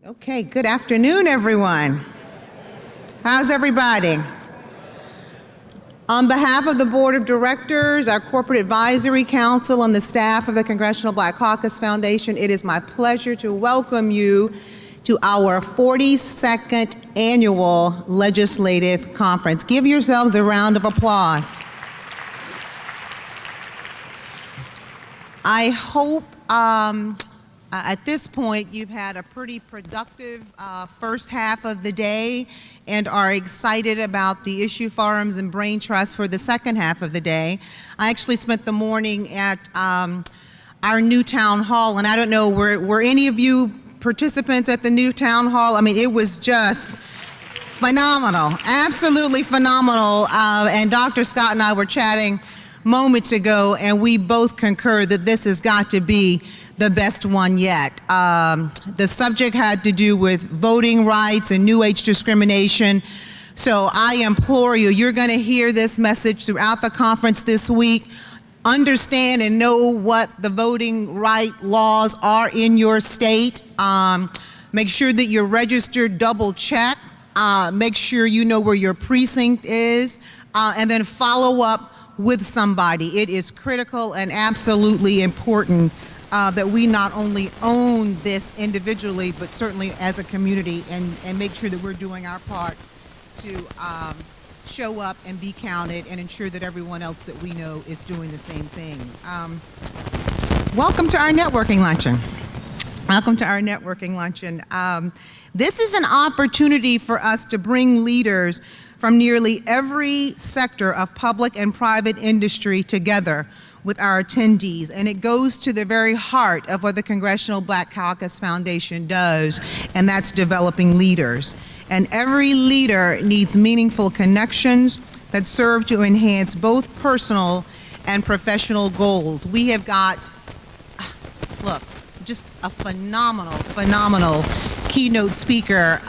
Okay, good afternoon, everyone. How's everybody? On behalf of the Board of Directors, our Corporate Advisory Council, and the staff of the Congressional Black Caucus Foundation, it is my pleasure to welcome you to our 42nd Annual Legislative Conference. Give yourselves a round of applause. I hope at this point, you've had a pretty productive first half of the day and are excited about the issue forums and brain trust for the second half of the day. I actually spent the morning at our new town hall, and I don't know, were any of you participants at the new town hall? I mean, it was just phenomenal, absolutely phenomenal. And Dr. Scott and I were chatting moments ago, and we both concur that this has got to be the best one yet. The subject had to do with voting rights and new age discrimination. So I implore you, you're going to hear this message throughout the conference this week. Understand and know what the voting right laws are in your state. Make sure that you're registered, double check. Make sure you know where your precinct is, and then follow up with somebody. It is critical and absolutely important that we not only own this individually, but certainly as a community, and make sure that we're doing our part to show up and be counted and ensure that everyone else that we know is doing the same thing. Welcome to our networking luncheon. Welcome to our networking luncheon. This is an opportunity for us to bring leaders from nearly every sector of public and private industry together with our attendees, and it goes to the very heart of what the Congressional Black Caucus Foundation does, and that's developing leaders. And every leader needs meaningful connections that serve to enhance both personal and professional goals. We have got, look, just a phenomenal keynote speaker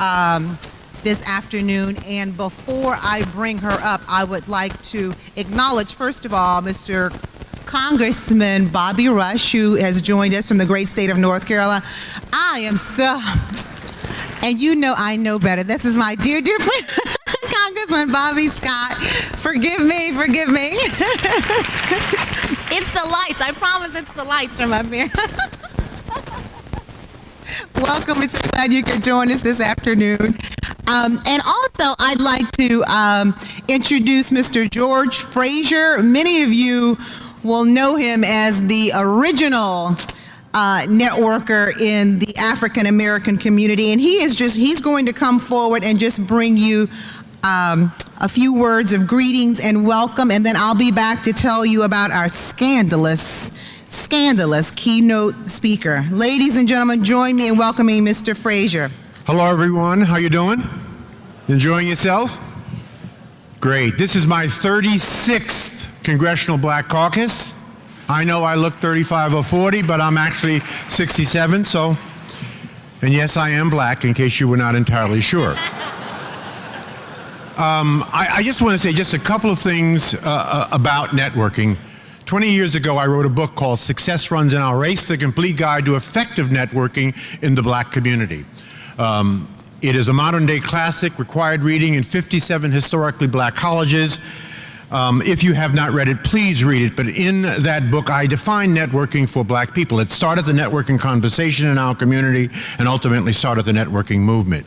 this afternoon, and before I bring her up, I would like to acknowledge, first of all, Mr. Congressman Bobby Rush, who has joined us from the great state of North Carolina. I am so, and you know I know better. This is my dear friend, Congressman Bobby Scott. Forgive me. It's the lights, I promise it's the lights from up here. Welcome, we're so glad you could join us this afternoon. And also, I'd like to introduce Mr. George Frazier. Many of you will know him as the original networker in the African American community, and he's going to come forward and just bring you a few words of greetings and welcome, and then I'll be back to tell you about our scandalous keynote speaker. Ladies and gentlemen, join me in welcoming Mr. Frazier. Hello, everyone. How you doing? Enjoying yourself? Great. This is my 36th Congressional Black Caucus. I know I look 35 or 40, but I'm actually 67, so, and yes, I am black, in case you were not entirely sure. I just want to say just a couple of things about networking. 20 years ago, I wrote a book called Success Runs in Our Race, The Complete Guide to Effective Networking in the Black Community. It is a modern-day classic, required reading in 57 historically black colleges. If you have not read it, please read it. But in that book, I define networking for black people. It started the networking conversation in our community and ultimately started the networking movement.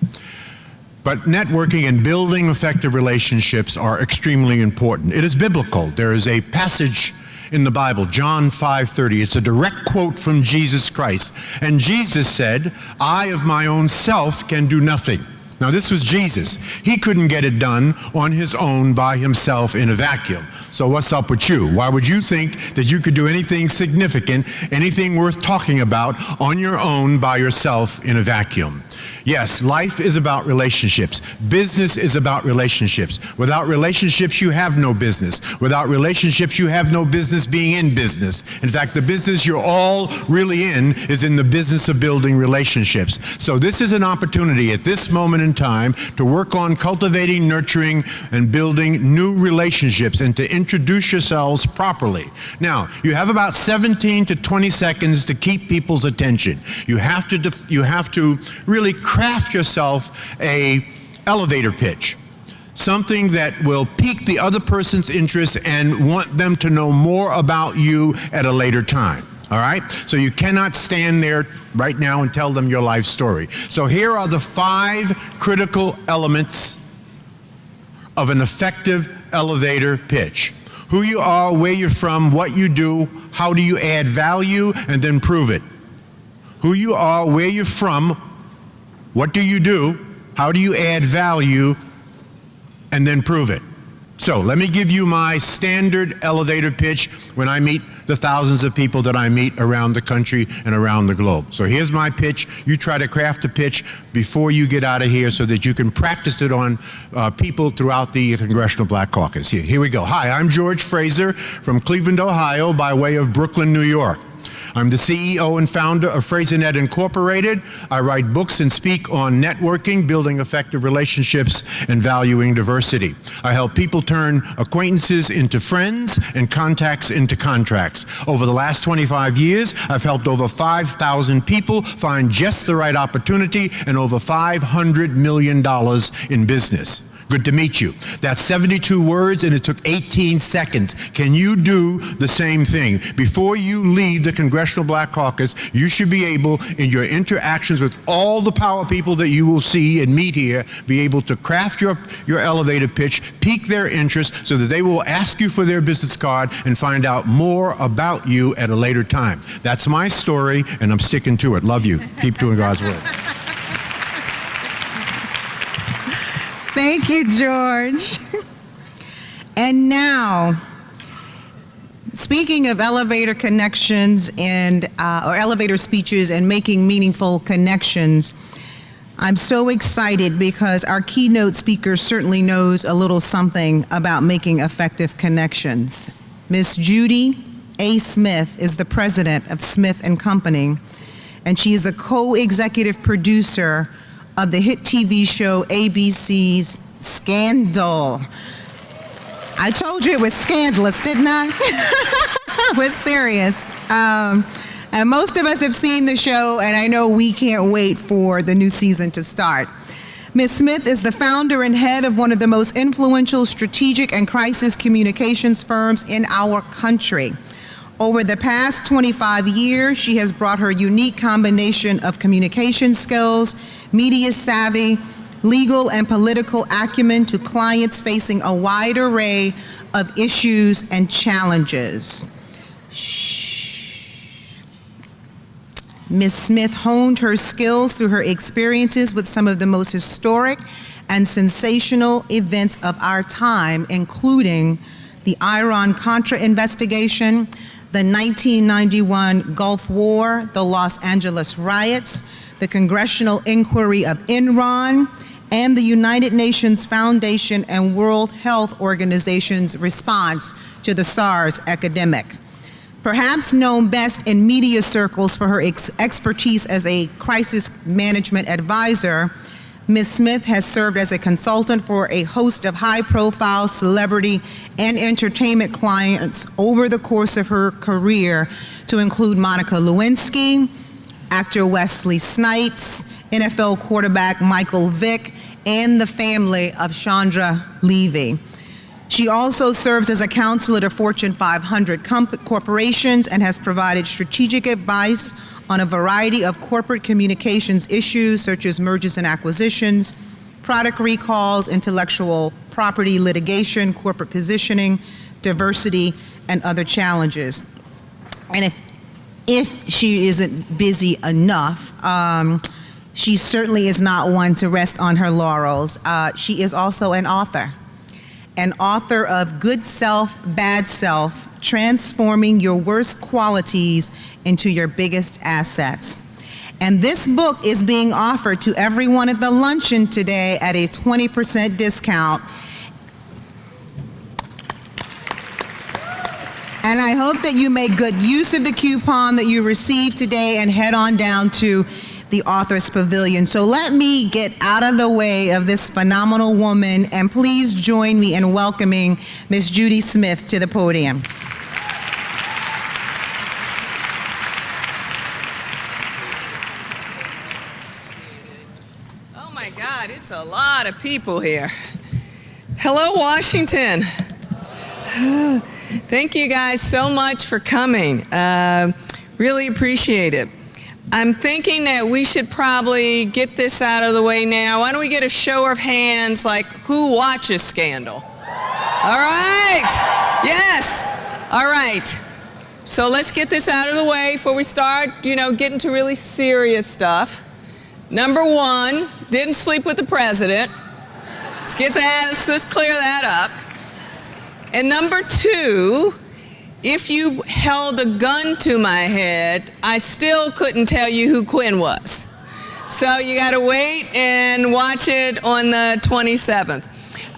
But networking and building effective relationships are extremely important. It is biblical. There is a passage in the Bible, John 5:30. It's a direct quote from Jesus Christ. And Jesus said, "I of my own self can do nothing." Now, this was Jesus. He couldn't get it done on his own by himself in a vacuum. So what's up with you? Why would you think that you could do anything significant, anything worth talking about on your own by yourself in a vacuum? Yes, life is about relationships. Business is about relationships. Without relationships, you have no business. Without relationships, you have no business being in business. In fact, the business you're all really in is in the business of building relationships. So this is an opportunity at this moment in time to work on cultivating, nurturing, and building new relationships and to introduce yourselves properly. Now, you have about 17 to 20 seconds to keep people's attention. You have to really craft yourself a elevator pitch. Something that will pique the other person's interest and want them to know more about you at a later time. All right? So you cannot stand there right now and tell them your life story. So here are the 5 critical elements of an effective elevator pitch. Who you are, where you're from, what you do, how do you add value, and then prove it. Who you are, where you're from, what do you do, how do you add value, and then prove it. So let me give you my standard elevator pitch when I meet the thousands of people that I meet around the country and around the globe. So here's my pitch. You try to craft a pitch before you get out of here so that you can practice it on people throughout the Congressional Black Caucus. Here we go. Hi, I'm George Fraser from Cleveland, Ohio, by way of Brooklyn, New York. I'm the CEO and founder of FraserNet Incorporated. I write books and speak on networking, building effective relationships, and valuing diversity. I help people turn acquaintances into friends and contacts into contracts. Over the last 25 years, I've helped over 5,000 people find just the right opportunity and over $500 million in business. Good to meet you. That's 72 words and it took 18 seconds. Can you do the same thing? Before you leave the Congressional Black Caucus, you should be able, in your interactions with all the power people that you will see and meet here, be able to craft your elevator pitch, pique their interest so that they will ask you for their business card and find out more about you at a later time. That's my story and I'm sticking to it. Love you. Keep doing God's work. Thank you, George. And now, speaking of elevator connections and or elevator speeches and making meaningful connections, I'm so excited because our keynote speaker certainly knows a little something about making effective connections. Miss Judy A. Smith is the president of Smith & Company, and she is the co-executive producer of the hit TV show ABC's Scandal. I told you it was scandalous, didn't I? It was serious. And most of us have seen the show, and I know we can't wait for the new season to start. Ms. Smith is the founder and head of one of the most influential strategic and crisis communications firms in our country. Over the past 25 years, she has brought her unique combination of communication skills, media savvy, legal and political acumen to clients facing a wide array of issues and challenges. Ms. Smith honed her skills through her experiences with some of the most historic and sensational events of our time, including the Iran-Contra investigation, the 1991 Gulf War, the Los Angeles riots, the congressional inquiry of Enron, and the United Nations Foundation and World Health Organization's response to the SARS epidemic. Perhaps known best in media circles for her expertise as a crisis management advisor, Ms. Smith has served as a consultant for a host of high-profile celebrity and entertainment clients over the course of her career, to include Monica Lewinsky, actor Wesley Snipes, NFL quarterback Michael Vick, and the family of Chandra Levy. She also serves as a counselor to Fortune 500 corporations and has provided strategic advice on a variety of corporate communications issues such as mergers and acquisitions, product recalls, intellectual property litigation, corporate positioning, diversity, and other challenges. And if she isn't busy enough, she certainly is not one to rest on her laurels. She is also an author of Good Self, Bad Self, Transforming Your Worst Qualities into Your Biggest Assets. And this book is being offered to everyone at the luncheon today at a 20% discount. And I hope that you make good use of the coupon that you received today and head on down to the Authors Pavilion. So let me get out of the way of this phenomenal woman, and please join me in welcoming Ms. Judy Smith to the podium. Oh my God, it's a lot of people here. Hello, Washington. Thank you guys so much for coming. Really appreciate it. I'm thinking that we should probably get this out of the way now. Why don't we get a show of hands, like who watches Scandal? All right, yes, all right. So let's get this out of the way before we start, getting to really serious stuff. Number one, didn't sleep with the president. Let's clear that up. And number two, if you held a gun to my head, I still couldn't tell you who Quinn was. So you gotta wait and watch it on the 27th.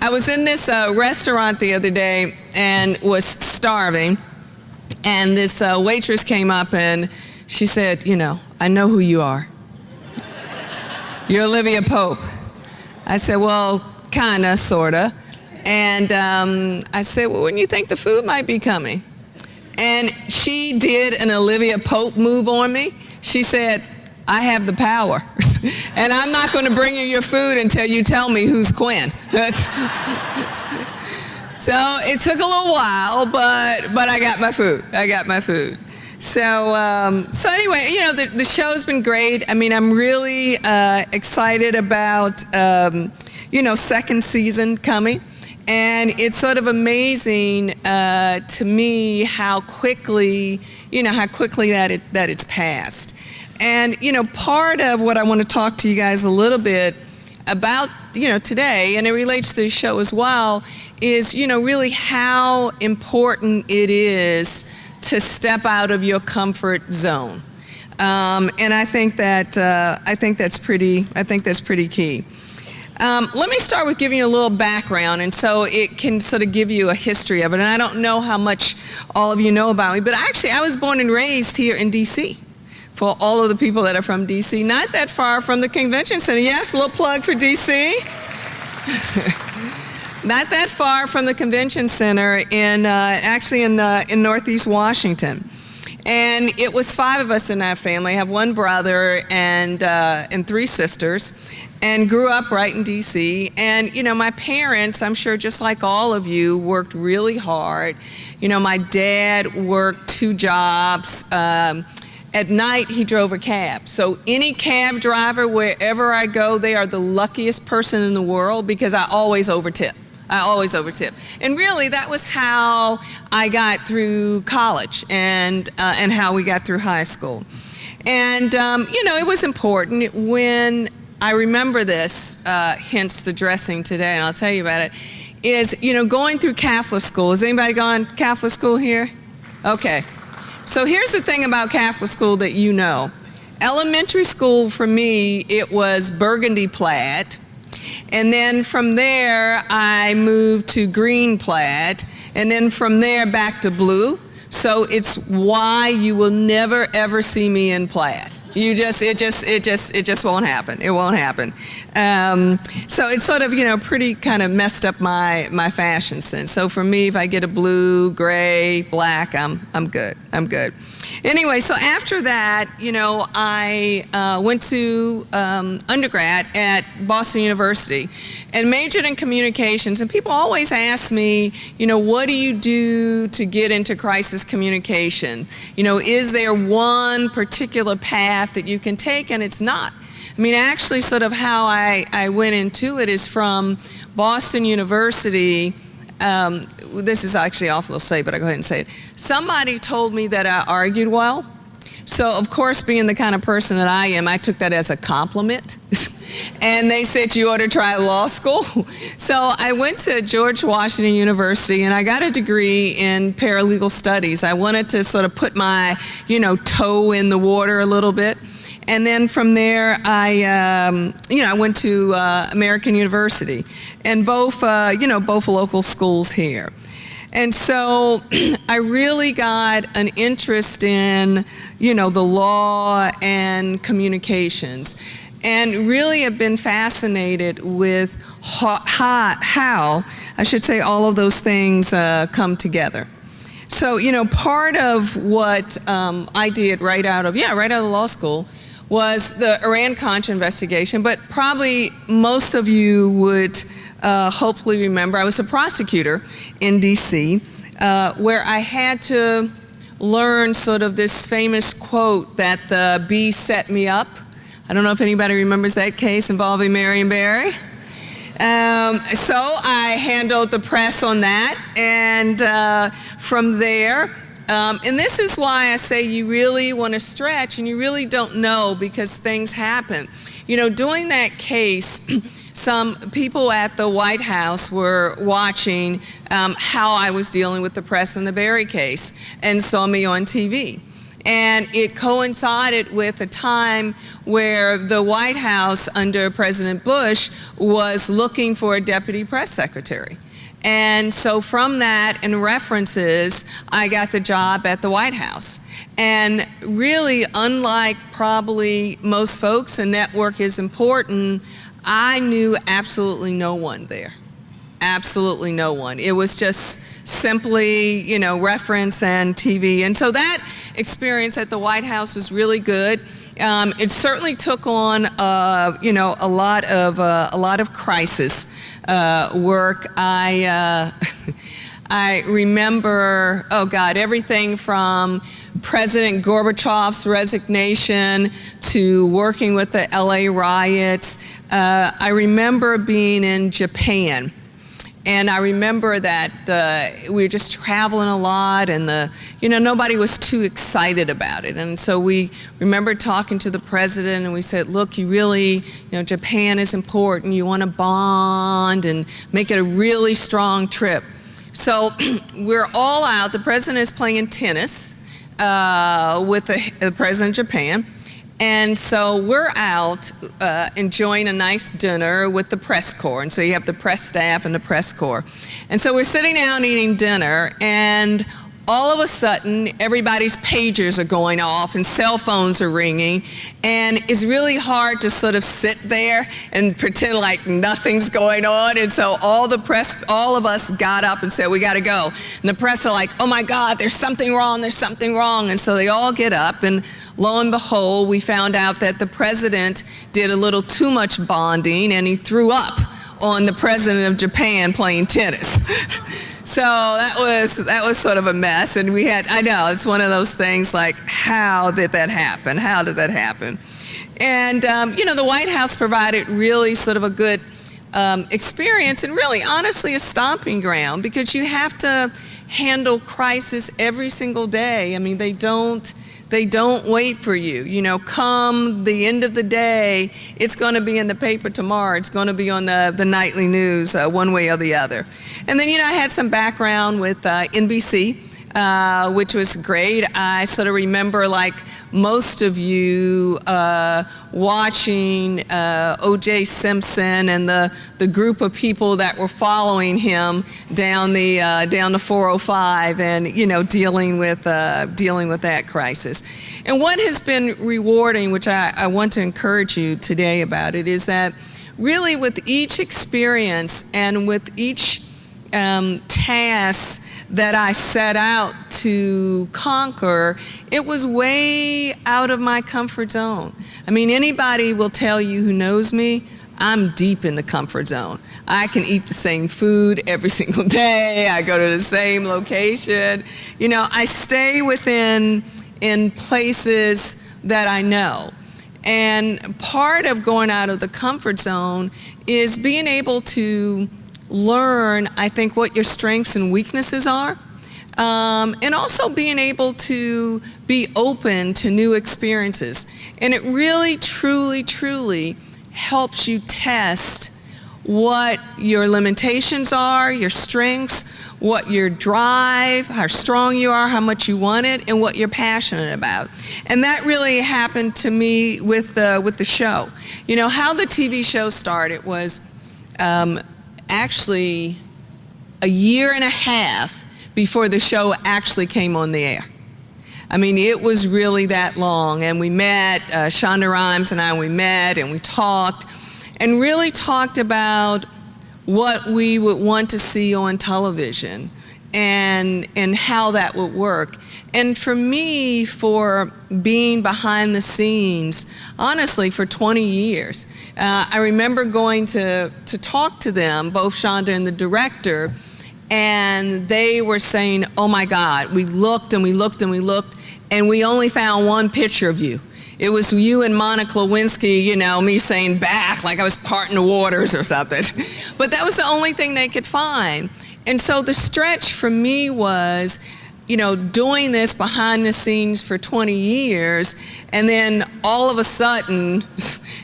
I was in this restaurant the other day and was starving, and this waitress came up and she said, I know who you are. You're Olivia Pope. I said, well, kinda, sorta. And I said, well, when do you think the food might be coming? And she did an Olivia Pope move on me. She said, I have the power. And I'm not going to bring you your food until you tell me who's Quinn. So it took a little while, but I got my food. So anyway, the show's been great. I mean, I'm really excited about, second season coming. And it's sort of amazing to me how quickly that it's passed. And, part of what I want to talk to you guys a little bit about, today, and it relates to the show as well, is, really how important it is to step out of your comfort zone. And I think that's pretty key. Let me start with giving you a little background, and so it can sort of give you a history of it. And I don't know how much all of you know about me, but actually I was born and raised here in DC. For all of the people that are from DC, not that far from the convention center. Yes, a little plug for DC. Not that far from the convention center in Northeast Washington. And it was 5 of us in that family. I have 1 brother and 3 sisters, and grew up right in DC. And my parents, I'm sure just like all of you, worked really hard. My dad worked 2 jobs. At night, he drove a cab. So any cab driver, wherever I go, they are the luckiest person in the world because I always overtip. And really, that was how I got through college and how we got through high school. And, it was important when I remember this, hence the dressing today, and I'll tell you about it, is, going through Catholic school. Has anybody gone to Catholic school here? Okay. So here's the thing about Catholic school that you know. Elementary school, for me, it was burgundy plaid. And then from there, I moved to green plaid. And then from there, back to blue. So it's why you will never, ever see me in plaid. It just won't happen. It won't happen. So it's sort of, pretty kind of messed up my fashion sense. So for me, if I get a blue, gray, black, I'm good. Anyway, so after that, I went to undergrad at Boston University and majored in communications. And people always ask me, what do you do to get into crisis communication? Is there one particular path that you can take? And it's not. I mean, actually, sort of how I went into it is from Boston University. This is actually awful to say, but I'll go ahead and say it. Somebody told me that I argued well. So, of course, being the kind of person that I am, I took that as a compliment. And they said, you ought to try law school. So I went to George Washington University, and I got a degree in paralegal studies. I wanted to sort of put my, toe in the water a little bit. And then from there, I went to American University, and both local schools here. And so I really got an interest in, the law and communications, and really have been fascinated with how I should say, all of those things come together. So, part of what I did right out of law school was the Iran-Contra investigation, but probably most of you would hopefully remember I was a prosecutor in DC where I had to learn sort of this famous quote that the bee set me up. I don't know if anybody remembers that case involving Marion Barry. So I handled the press on that, and from there, and this is why I say you really want to stretch, and you really don't know because things happen. Doing that case, some people at the White House were watching how I was dealing with the press in the Barry case and saw me on TV. And it coincided with a time where the White House under President Bush was looking for a deputy press secretary. And so from that and references, I got the job at the White House. And really, unlike probably most folks, a network is important, I knew absolutely no one there. Absolutely no one. It was just simply, reference and TV. And so that experience at the White House was really good. It certainly took on, a lot of crisis work. I remember, everything from President Gorbachev's resignation to working with the LA riots. I remember being in Japan. And I remember that we were just traveling a lot, and nobody was too excited about it. And so we remember talking to the president, and we said, look, you really, Japan is important. You want to bond and make it a really strong trip. So we're all out. The president is playing tennis with the president of Japan. And so we're out enjoying a nice dinner with the press corps. And so you have the press staff and the press corps. And so we're sitting down eating dinner, and all of a sudden, everybody's pagers are going off and cell phones are ringing. And it's really hard to sort of sit there and pretend like nothing's going on. And so all of us got up and said, we got to go. And the press are like, oh my God, there's something wrong, there's something wrong. And so they all get up, and lo and behold, we found out that the president did a little too much bonding, and he threw up on the president of Japan playing tennis. So that was sort of a mess, and I know, it's one of those things like, how did that happen? How did that happen? And, the White House provided really sort of a good experience, and really, honestly, a stomping ground, because you have to handle crisis every single day. I mean, they don't wait for you. Come the end of the day, it's going to be in the paper tomorrow. It's going to be on the nightly news, one way or the other. And then, I had some background with NBC, which was great. I sort of remember, like most of you, watching O.J. Simpson and the group of people that were following him down the 405, and dealing with that crisis. And what has been rewarding, which I want to encourage you today about it, is that really with each experience and with each task that I set out to conquer, it was way out of my comfort zone. I mean, anybody will tell you who knows me, I'm deep in the comfort zone. I can eat the same food every single day. I go to the same location. I stay in places that I know. And part of going out of the comfort zone is being able to learn, I think, what your strengths and weaknesses are, and also being able to be open to new experiences. And it really, truly, truly helps you test what your limitations are, your strengths, what your drive, how strong you are, how much you want it, and what you're passionate about. And that really happened to me with the show. How the TV show started was actually a year and a half before the show actually came on the air. I mean, it was really that long, and we met, Shonda Rhimes and I, we met and we talked, and really talked about what we would want to see on television and how that would work. And for me, for being behind the scenes, honestly, for 20 years, I remember going to talk to them, both Shonda and the director, and they were saying, oh my God, we looked and we looked and we looked, and we only found one picture of you. It was you and Monica Lewinsky, you know, me saying back like I was parting the waters or something. But that was the only thing they could find. And so the stretch for me was, you know, doing this behind the scenes for 20 years, and then all of a sudden,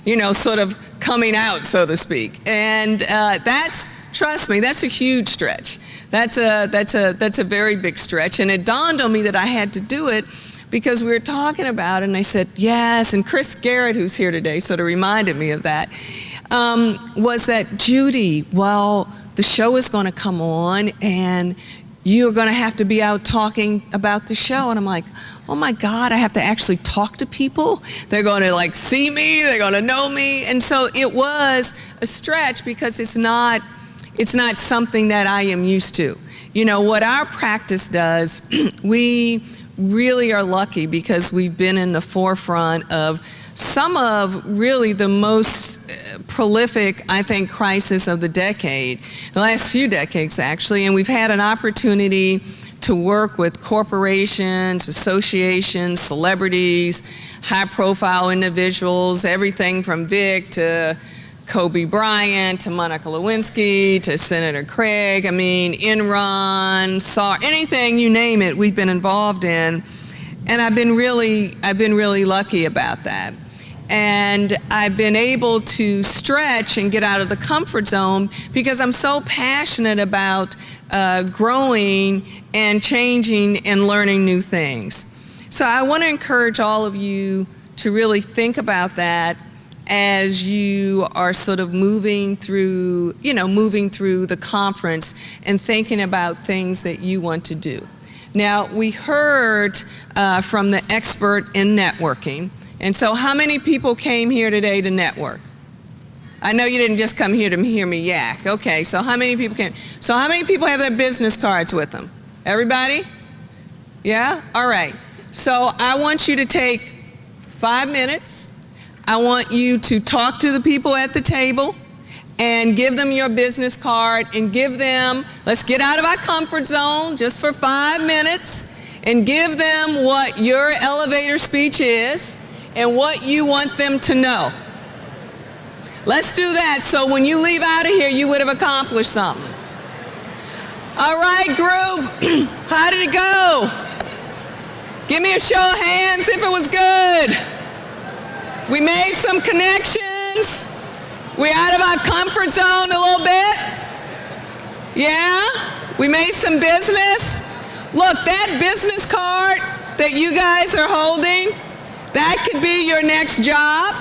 you know, sort of coming out, so to speak. And that's, trust me, that's a huge stretch. That's a very big stretch. And it dawned on me that I had to do it because we were talking about it, and I said, yes, and Chris Garrett, who's here today, sort of reminded me of that, was that, Judy, well, the show is going to come on, and you're going to have to be out talking about the show. And I'm like, oh my God, I have to actually talk to people? They're going to like see me, they're going to know me. And so it was a stretch because it's not something that I am used to. You know, what our practice does, we really are lucky because we've been in the forefront of some of really the most prolific, I think, crisis of the decade, the last few decades actually, and we've had an opportunity to work with corporations, associations, celebrities, high-profile individuals, everything from Vic to Kobe Bryant to Monica Lewinsky to Senator Craig. I mean, Enron, SAR, anything you name it, we've been involved in, and I've been really lucky about that. And I've been able to stretch and get out of the comfort zone because I'm so passionate about growing and changing and learning new things. So I want to encourage all of you to really think about that as you are sort of moving through the conference and thinking about things that you want to do. Now, we heard from the expert in networking. And so how many people came here today to network? I know you didn't just come here to hear me yak. Okay, so how many people came? So how many people have their business cards with them? Everybody? Yeah? All right. So I want you to take 5 minutes. I want you to talk to the people at the table and give them your business card and give them, let's get out of our comfort zone just for 5 minutes and give them what your elevator speech is and what you want them to know. Let's do that so when you leave out of here, you would have accomplished something. All right, group, how did it go? Give me a show of hands if it was good. We made some connections. We're out of our comfort zone a little bit. Yeah? We made some business. Look, that business card that you guys are holding, that could be your next job.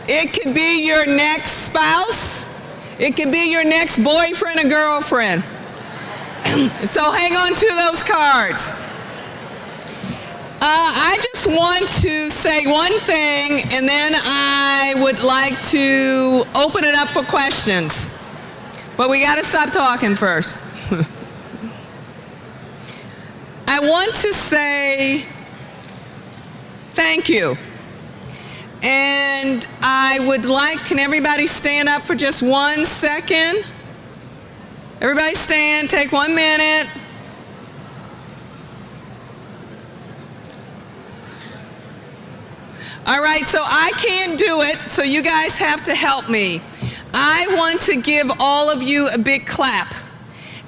It could be your next spouse. It could be your next boyfriend or girlfriend. So hang on to those cards. I just want to say one thing, and then I would like to open it up for questions. But we got to stop talking first. I want to say thank you. And I would like, can everybody stand up for just 1 second? Everybody stand, take 1 minute. All right, so I can't do it, so you guys have to help me. I want to give all of you a big clap.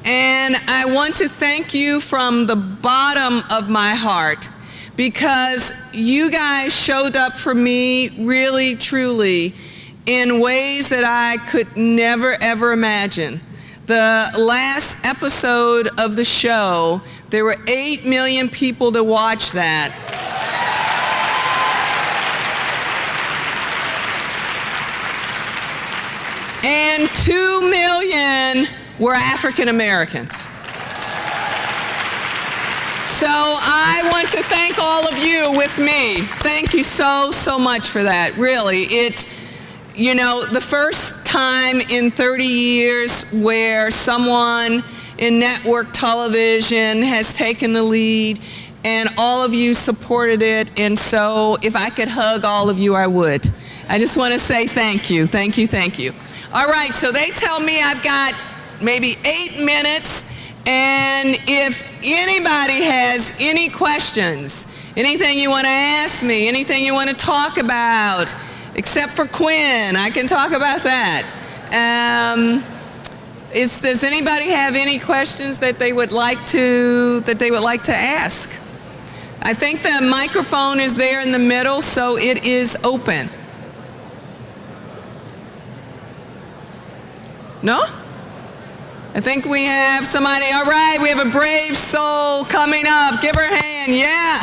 And I want to thank you from the bottom of my heart, because you guys showed up for me really, truly, in ways that I could never, ever imagine. The last episode of the show, there were 8 million people that watched that. And 2 million were African Americans. So I want to thank all of you with me. Thank you so, so much for that. Really, the first time in 30 years where someone in network television has taken the lead, and all of you supported it, and so if I could hug all of you, I would. I just want to say thank you, thank you, thank you. All right, so they tell me I've got maybe 8 minutes, and if anybody has any questions, anything you want to ask me, anything you want to talk about, except for Quinn, I can talk about that. Does anybody have any questions that they would like to ask? I think the microphone is there in the middle, so it is open. No? I think we have somebody. All right, we have a brave soul coming up. Give her a hand. Yeah.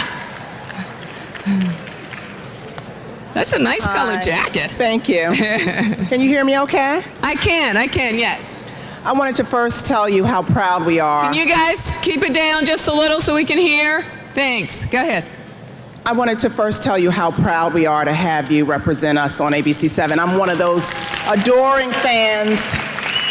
That's a nice colored jacket. Thank you. Can you hear me okay? I can, yes. I wanted to first tell you how proud we are. Can you guys keep it down just a little so we can hear? Thanks. Go ahead. I wanted to first tell you how proud we are to have you represent us on ABC7. I'm one of those adoring fans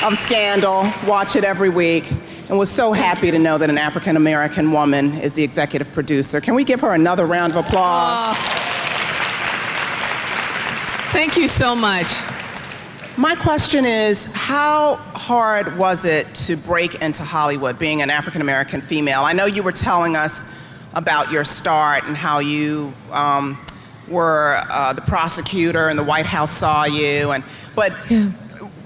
of Scandal, watch it every week, and was so happy to know that an African-American woman is the executive producer. Can we give her another round of applause? Thank you so much. My question is, how hard was it to break into Hollywood, being an African-American female? I know you were telling us about your start and how you were the prosecutor and the White House saw you, but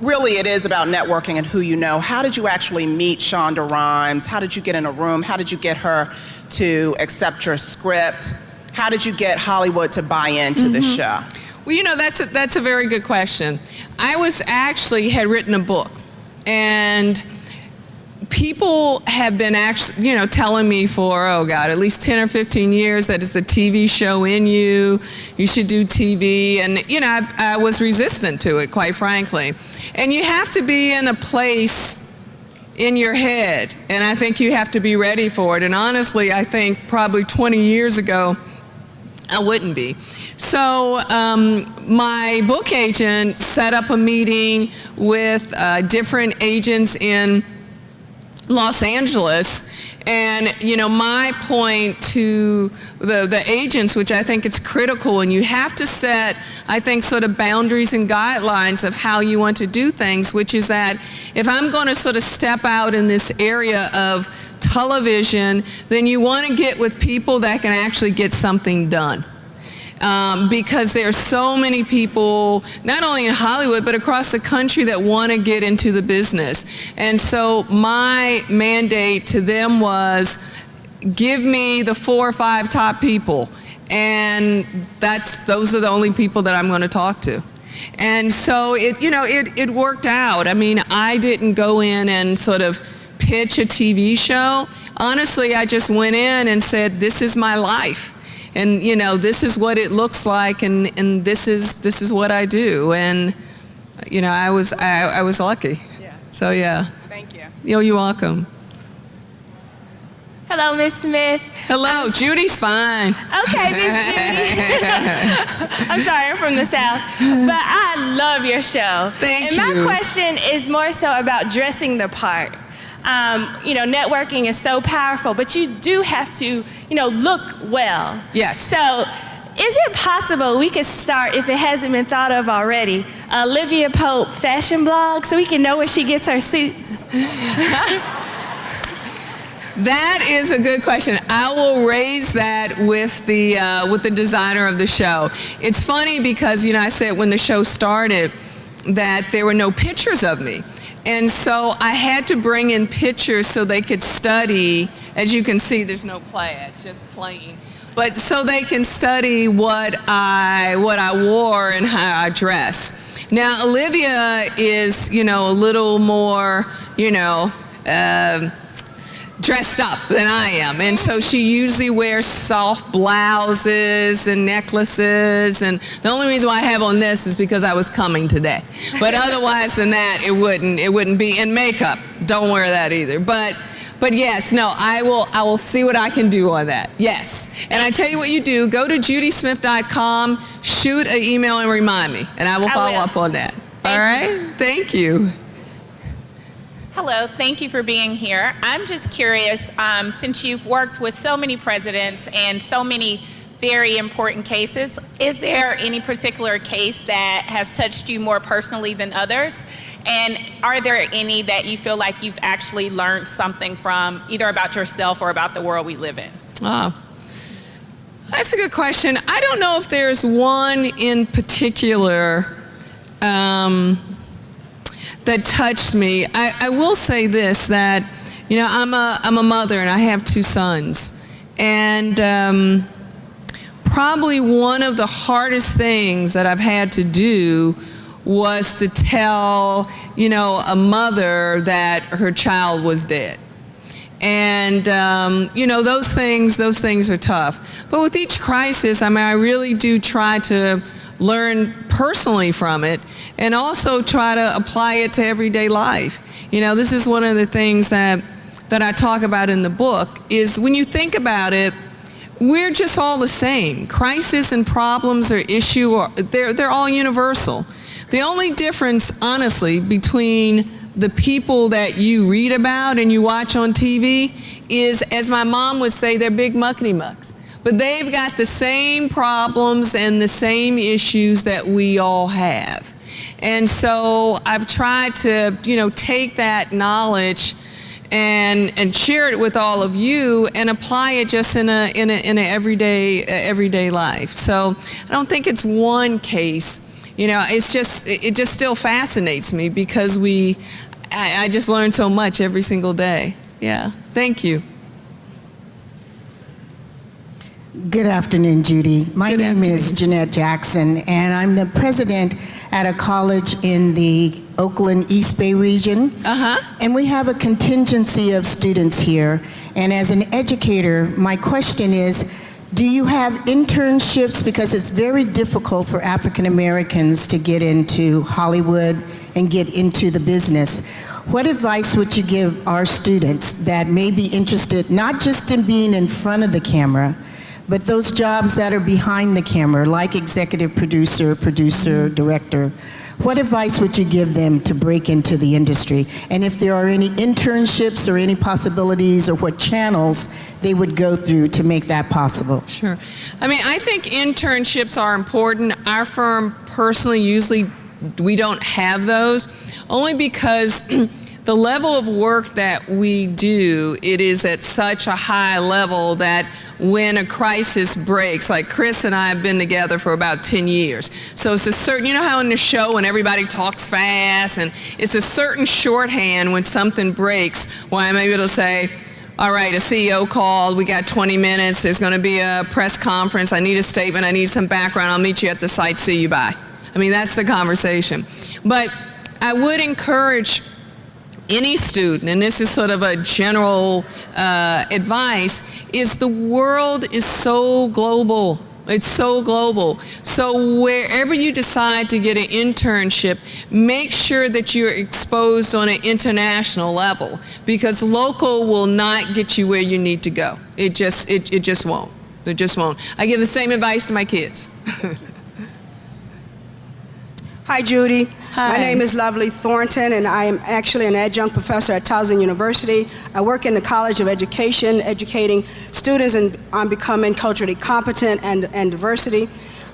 really it is about networking and who you know. How did you actually meet Shonda Rhimes? How did you get in a room? How did you get her to accept your script? How did you get Hollywood to buy into this show? Well, that's a very good question. I had written a book, and people have been actually, telling me for, at least 10 or 15 years that it's a TV show in you, you should do TV, and, I was resistant to it, quite frankly. And you have to be in a place in your head, and I think you have to be ready for it. And honestly, I think probably 20 years ago, I wouldn't be. So my book agent set up a meeting with different agents in Los Angeles, and my point to the agents, which I think is critical, and you have to set, I think, sort of boundaries and guidelines of how you want to do things, which is that if I'm going to sort of step out in this area of television, then you want to get with people that can actually get something done. Because there are so many people, not only in Hollywood, but across the country that want to get into the business. And so my mandate to them was, give me the 4 or 5 top people. And those are the only people that I'm going to talk to. And so it worked out. I mean, I didn't go in and sort of pitch a TV show. Honestly, I just went in and said, this is my life. And this is what it looks like, and this is what I do, and I was lucky. Yeah. So yeah. Thank you. You're welcome. Hello, Miss Smith. Hello, Judy's fine. Okay, Miss Judy. I'm sorry, I'm from the South, but I love your show. Thank you. And my you. question is more so about dressing the part. Networking is so powerful, but you do have to, look well. Yes. So, is it possible we could start, if it hasn't been thought of already, Olivia Pope fashion blog so we can know where she gets her suits? That is a good question. I will raise that with the designer of the show. It's funny because, I said when the show started that there were no pictures of me. And so I had to bring in pictures so they could study. As you can see, there's no plaid, just plain. But so they can study what I wore and how I dress. Now, Olivia is, a little more, dressed up than I am. And so she usually wears soft blouses and necklaces. And the only reason why I have on this is because I was coming today. But otherwise than that, it wouldn't be. And makeup, don't wear that either. But But yes, no, I will see what I can do on that. Yes. And I tell you what you do, go to judysmith.com, shoot an email and remind me, and I will follow up on that. All right? Thank you. Hello, thank you for being here. I'm just curious, since you've worked with so many presidents and so many very important cases, is there any particular case that has touched you more personally than others? And are there any that you feel like you've actually learned something from, either about yourself or about the world we live in? That's a good question. I don't know if there's one in particular that touched me. I will say this, that, you know, I'm a mother and I have 2 sons. And probably one of the hardest things that I've had to do was to tell, you know, a mother that her child was dead. And, you know, those things are tough. But with each crisis, I mean, I really do try to learn personally from it and also try to apply it to everyday life. You know, this is one of the things that I talk about in the book, is when you think about it, we're just all the same. Crisis and problems or they're all universal. The only difference, honestly, between the people that you read about and you watch on TV is, as my mom would say, they're big muckety mucks. But they've got the same problems and the same issues that we all have. And so I've tried to, you know, take that knowledge and share it with all of you and apply it just in a everyday life. So I don't think it's one case. You know, it just still fascinates me because I just learn so much every single day. Yeah, thank you. Good afternoon, Judy. My name is Jeanette Jackson, and I'm the president at a college in the Oakland East Bay region. And we have a contingency of students here. And as an educator, my question is, do you have internships? Because it's very difficult for African Americans to get into Hollywood and get into the business. What advice would you give our students that may be interested not just in being in front of the camera, but those jobs that are behind the camera, like executive producer, director? What advice would you give them to break into the industry? And if there are any internships or any possibilities, or what channels they would go through to make that possible? Sure. I mean, I think internships are important. Our firm personally, usually we don't have those, only because the level of work that we do, it is at such a high level that when a crisis breaks, like Chris and I have been together for about 10 years. So it's a certain, you know how in the show when everybody talks fast, and it's a certain shorthand when something breaks, why I'm able to say, all right, a CEO called, we got 20 minutes, there's gonna be a press conference, I need a statement, I need some background, I'll meet you at the site, see you, bye. I mean, that's the conversation. But I would encourage any student, and this is sort of a general advice, is the world is so global. It's so global. So wherever you decide to get an internship, make sure that you're exposed on an international level, because local will not get you where you need to go. It just won't. It just won't. I give the same advice to my kids. Hi, Judy. Hi. My name is Lovely Thornton, and I am actually an adjunct professor at Towson University. I work in the College of Education, educating students on becoming culturally competent and diversity.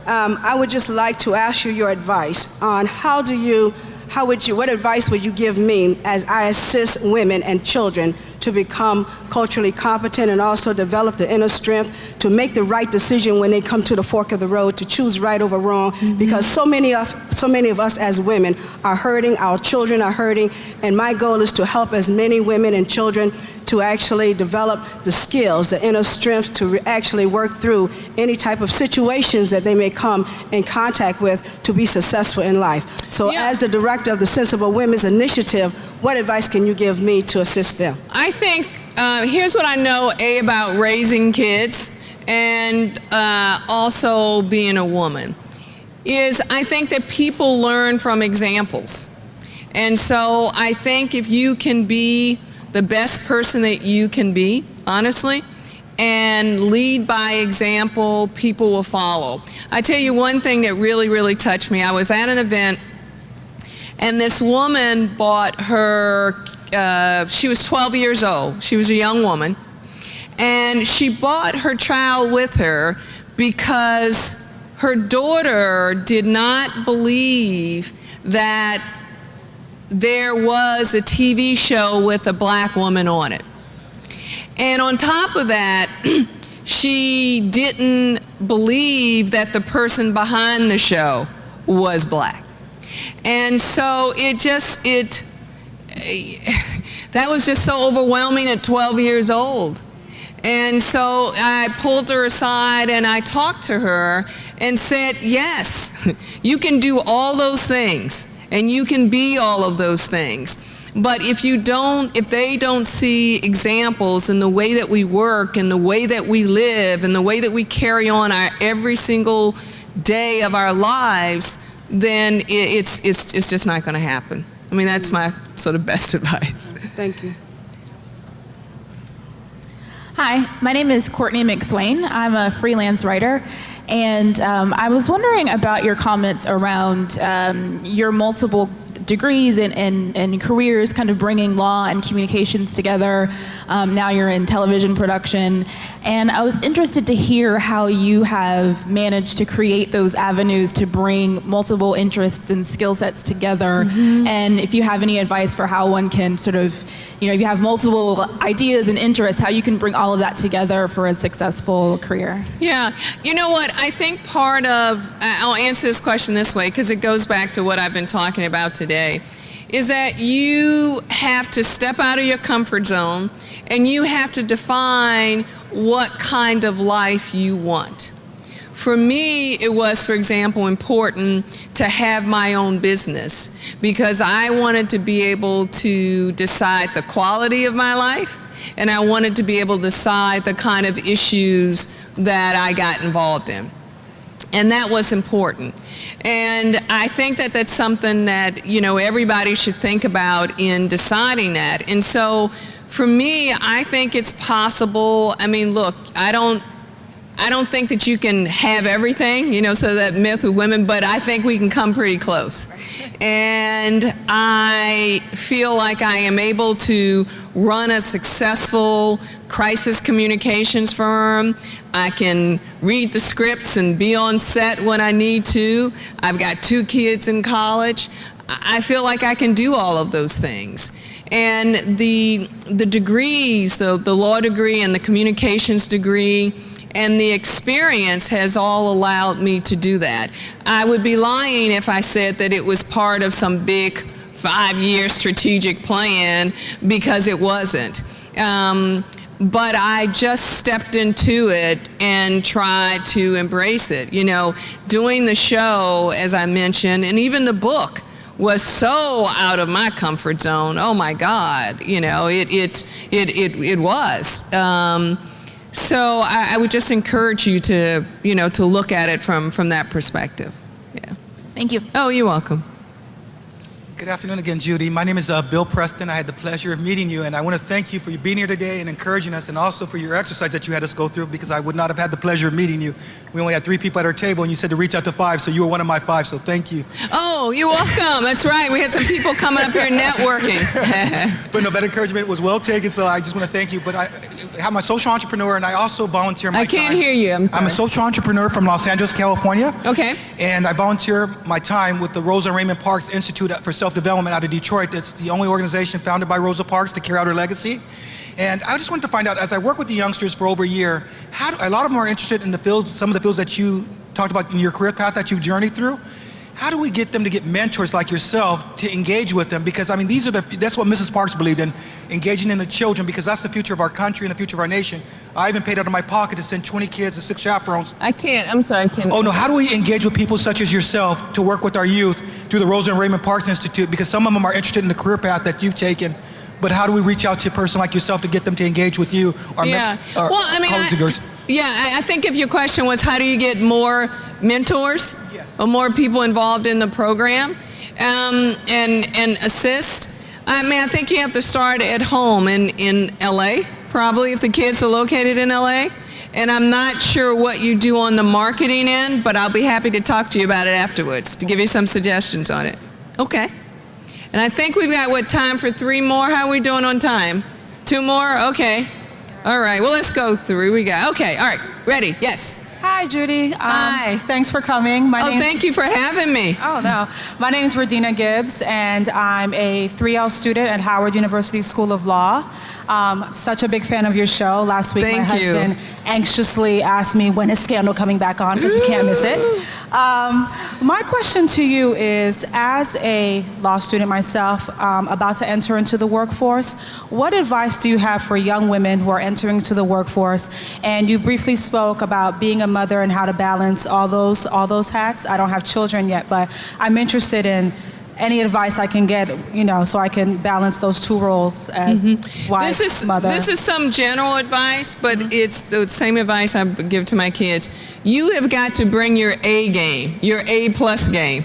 I would just like to ask you your advice on what advice would you give me as I assist women and children to become culturally competent and also develop the inner strength to make the right decision when they come to the fork of the road, to choose right over wrong, because so many of us as women are hurting, our children are hurting, and my goal is to help as many women and children to actually develop the skills, the inner strength to actually work through any type of situations that they may come in contact with to be successful in life. So as the director of the Sensible Women's Initiative, what advice can you give me to assist them? I think, here's what I know, about raising kids and also being a woman, is I think that people learn from examples. And so I think if you can be the best person that you can be, honestly, and lead by example. People will follow. I tell you one thing that really, really touched me. I was at an event, and this woman bought her, she was 12 years old. She was a young woman. And she brought her child with her because her daughter did not believe that there was a TV show with a black woman on it. And on top of that, she didn't believe that the person behind the show was black. And so that was just so overwhelming at 12 years old. And so I pulled her aside and I talked to her and said, yes, you can do all those things and you can be all of those things. But if they don't see examples in the way that we work and the way that we live and the way that we carry on our every single day of our lives, then it's just not going to happen. I mean, that's my sort of best advice. Thank you. Hi, my name is Courtney McSwain. I'm a freelance writer, and I was wondering about your comments around your multiple degrees and careers, kind of bringing law and communications together. Now you're in television production, and I was interested to hear how you have managed to create those avenues to bring multiple interests and skill sets together, and if you have any advice for how one can sort of, if you have multiple ideas and interests, how you can bring all of that together for a successful career. Yeah, you know what, I think I'll answer this question this way because it goes back to what I've been talking about today, is that you have to step out of your comfort zone and you have to define what kind of life you want. For me, it was, for example, important to have my own business because I wanted to be able to decide the quality of my life, and I wanted to be able to decide the kind of issues that I got involved in. And that was important. And I think that that's something that, everybody should think about in deciding that. And so for me, I think it's possible. I mean, look, I don't think that you can have everything, so that myth with women, but I think we can come pretty close. And I feel like I am able to run a successful crisis communications firm. I can read the scripts and be on set when I need to. I've got 2 kids in college. I feel like I can do all of those things. And the degrees, the law degree and the communications degree, and the experience has all allowed me to do that. I would be lying if I said that it was part of some big 5-year strategic plan, because it wasn't. But I just stepped into it and tried to embrace it. Doing the show, as I mentioned, and even the book was so out of my comfort zone. Oh my God, it was. So I would just encourage you to, to look at it from that perspective. Yeah. Thank you. Oh, you're welcome. Good afternoon again, Judy. My name is Bill Preston. I had the pleasure of meeting you, and I want to thank you for being here today and encouraging us, and also for your exercise that you had us go through, because I would not have had the pleasure of meeting you. We only had 3 people at our table, and you said to reach out to 5, so you were one of my 5, so thank you. Oh, you're welcome. That's right. We had some people coming up here networking. But no, that encouragement was well taken, so I just want to thank you. But I'm a social entrepreneur, and I also volunteer my time. I can't hear you. I'm sorry. I'm a social entrepreneur from Los Angeles, California. Okay. And I volunteer my time with the Rosa and Raymond Parks Institute for Self-Development out of Detroit. That's the only organization founded by Rosa Parks to carry out her legacy. And I just wanted to find out, as I work with the youngsters for over a year, a lot of them are interested in the fields, some of the fields that you talked about in your career path that you've journeyed through. How do we get them to get mentors like yourself to engage with them? Because I mean, that's what Mrs. Parks believed in, engaging in the children, because that's the future of our country and the future of our nation. I even paid out of my pocket to send 20 kids and 6 chaperones. I'm sorry, I can't. Oh no, how do we engage with people such as yourself to work with our youth through the Rosa and Raymond Parks Institute? Because some of them are interested in the career path that you've taken, but how do we reach out to a person like yourself to get them to engage with you? Or colleagues of yours? Yeah, I think if your question was how do you get more mentors, yes, or more people involved in the program and assist, I mean, I think you have to start at home in LA, probably, if the kids are located in LA. And I'm not sure what you do on the marketing end, but I'll be happy to talk to you about it afterwards to give you some suggestions on it. Okay. And I think we've got, what, time for 3 more? How are we doing on time? 2 more? Okay. All right. Well, let's go through. We got, okay. All right. Ready? Yes. Hi, Judy. Hi. Thanks for coming. Thank you for having me. Oh, no. My name is Radina Gibbs, and I'm a 3L student at Howard University School of Law. Such a big fan of your show. Last week, my husband anxiously asked me, when is Scandal coming back on, because we can't miss it. My question to you is, as a law student myself, about to enter into the workforce, what advice do you have for young women who are entering into the workforce? And you briefly spoke about being a mother and how to balance all those hats. I don't have children yet, but I'm interested in any advice I can get, so I can balance those 2 roles as wife, mother. This is some general advice, but it's the same advice I give to my kids. You have got to bring your A game, your A+ game,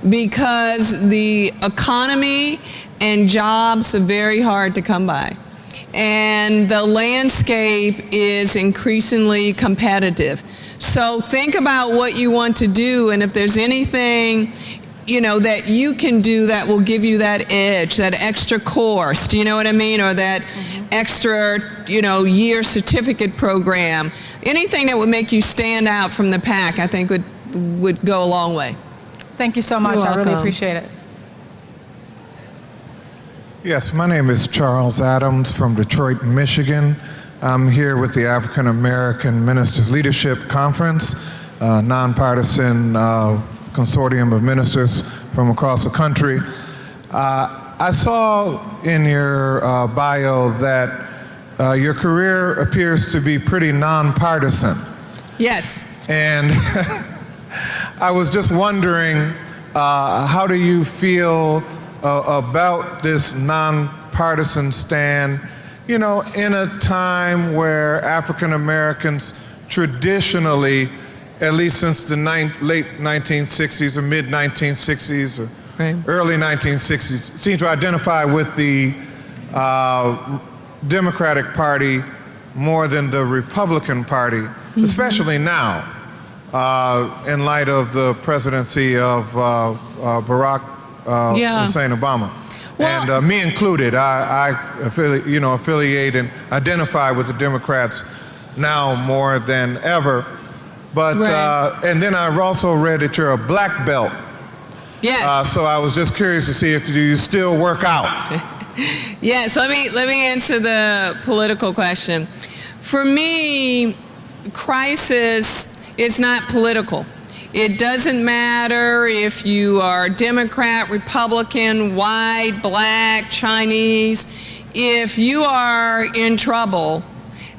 because the economy and jobs are very hard to come by. And the landscape is increasingly competitive. So think about what you want to do, and if there's anything that you can do that will give you that edge, that extra course, do you know what I mean? Or that extra, year certificate program. Anything that would make you stand out from the pack, I think would go a long way. Thank you so much. I really appreciate it. Yes, my name is Charles Adams from Detroit, Michigan. I'm here with the African American Ministers Leadership Conference, nonpartisan consortium of ministers from across the country. I saw in your bio that your career appears to be pretty nonpartisan. Yes. And I was just wondering, how do you feel about this nonpartisan stand, in a time where African Americans traditionally, at least since the late 1960s or mid 1960s or early 1960s, seem to identify with the Democratic Party more than the Republican Party, especially now, in light of the presidency of Barack Hussein Obama. Well, and me included, I affiliate and identify with the Democrats now more than ever. But, and then I've also read that you're a black belt. Yes. So I was just curious to see if you still work out. Yes, let me answer the political question. For me, crisis is not political. It doesn't matter if you are Democrat, Republican, white, black, Chinese. If you are in trouble,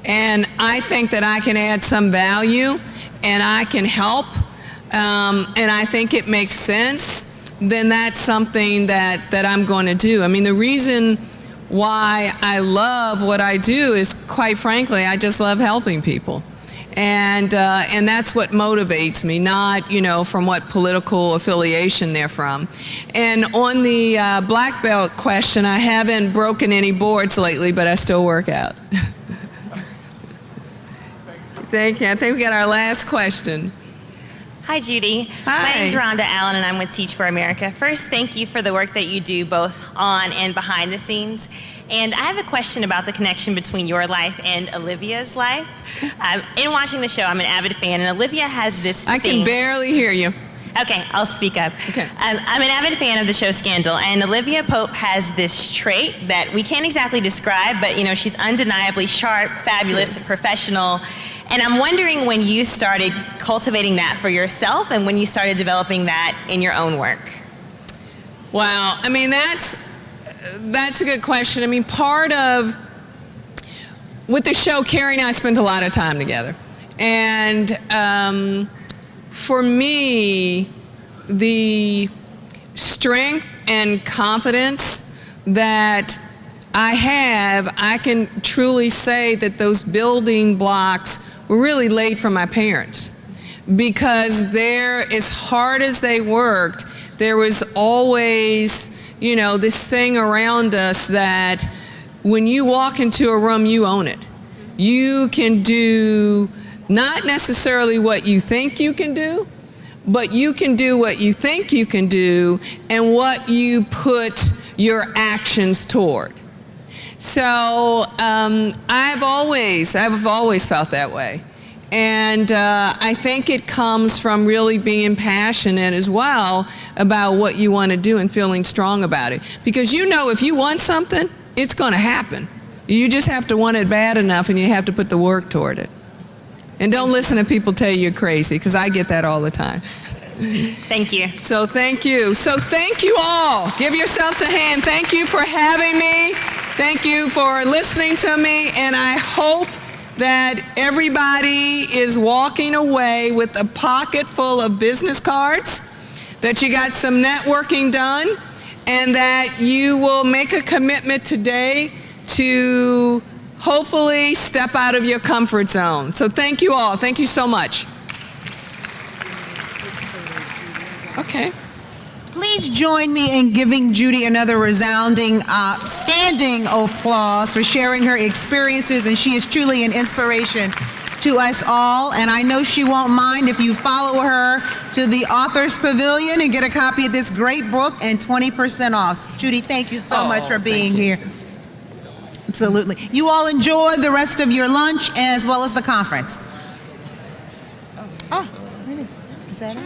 and I think that I can add some value, and I can help, and I think it makes sense, then that's something that I'm going to do. I mean, the reason why I love what I do is, quite frankly, I just love helping people. And that's what motivates me, not, from what political affiliation they're from. And on the black belt question, I haven't broken any boards lately, but I still work out. Thank you. I think we got our last question. Hi, Judy. Hi. My name's Rhonda Allen, and I'm with Teach for America. First, thank you for the work that you do both on and behind the scenes. And I have a question about the connection between your life and Olivia's life. In watching the show, I'm an avid fan, and Olivia has this I can barely hear you. Okay, I'll speak up. Okay. I'm an avid fan of the show Scandal, and Olivia Pope has this trait that we can't exactly describe, but she's undeniably sharp, fabulous, professional. And I'm wondering when you started cultivating that for yourself and when you started developing that in your own work. Wow, I mean, that's a good question. I mean, part of, with the show, Carrie and I spent a lot of time together. And for me, the strength and confidence that I have, I can truly say that those building blocks were really laid from my parents. Because as hard as they worked, there was always you know, this thing around us that when you walk into a room, you own it. You can do not necessarily what you think you can do, but you can do what you think you can do and what you put your actions toward. So I've always felt that way. And I think it comes from really being passionate as well about what you want to do and feeling strong about it. Because you know if you want something, it's going to happen. You just have to want it bad enough and you have to put the work toward it. And don't listen to people tell you you're crazy, because I get that all the time. Thank you. So thank you. So thank you all. Give yourself a hand. Thank you for having me. Thank you for listening to me. And I hope that everybody is walking away with a pocket full of business cards, that you got some networking done, and that you will make a commitment today to hopefully step out of your comfort zone. So thank you all. Thank you so much. Okay. Please join me in giving Judy another resounding standing applause for sharing her experiences, and she is truly an inspiration to us all. And I know she won't mind if you follow her to the Authors Pavilion and get a copy of this great book and 20% off. Judy, thank you so much for being here. Absolutely. You all enjoy the rest of your lunch as well as the conference. Oh, is that it?